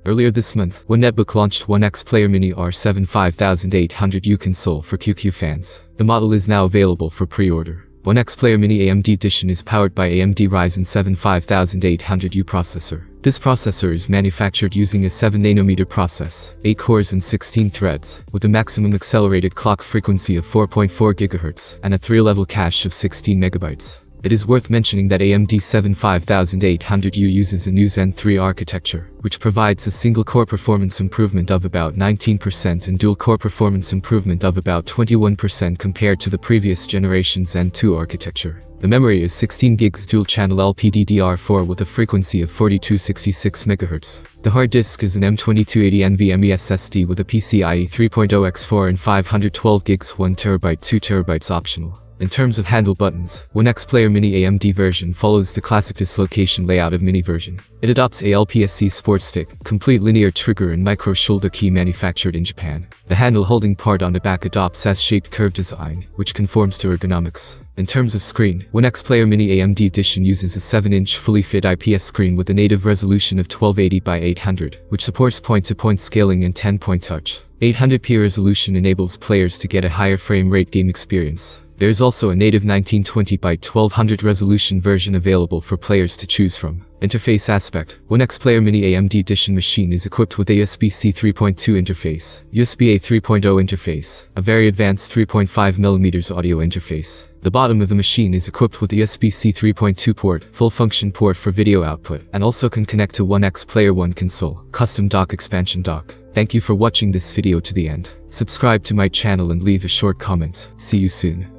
Earlier this month, One Netbook launched Onexplayer Mini R7 5800U console for QQ fans. The model is now available for pre-order. Onexplayer Mini AMD Edition is powered by AMD Ryzen 7 5800U processor. This processor is manufactured using a 7nm process, 8 cores and 16 threads, with a maximum accelerated clock frequency of 4.4 GHz and a 3-level cache of 16 MB. It is worth mentioning that AMD 7 5800U uses a new Zen 3 architecture, which provides a single-core performance improvement of about 19% and dual-core performance improvement of about 21% compared to the previous generation Zen 2 architecture. The memory is 16 GB dual-channel LPDDR4 with a frequency of 4266 MHz. The hard disk is an M2280 NVMe SSD with a PCIe 3.0 x4 and 512 GB 1TB 2TB optional. In terms of handle buttons, Onexplayer Mini AMD version follows the classic dislocation layout of Mini version. It adopts a LPSC sports stick, complete linear trigger and micro shoulder key manufactured in Japan. The handle holding part on the back adopts S-shaped curved design, which conforms to ergonomics. In terms of screen, Onexplayer Mini AMD Edition uses a 7-inch fully fit IPS screen with a native resolution of 1280 by 800, which supports point-to-point scaling and 10-point touch. 800p resolution enables players to get a higher frame rate game experience. There is also a native 1920 by 1200 resolution version available for players to choose from. Interface aspect: Onexplayer Mini AMD Edition machine is equipped with a USB-C 3.2 interface, USB-A 3.0 interface, a very advanced 3.5mm audio interface. The bottom of the machine is equipped with a USB-C 3.2 port, full function port for video output, and also can connect to Onexplayer One console, custom dock expansion dock. Thank you for watching this video to the end. Subscribe to my channel and leave a short comment. See you soon.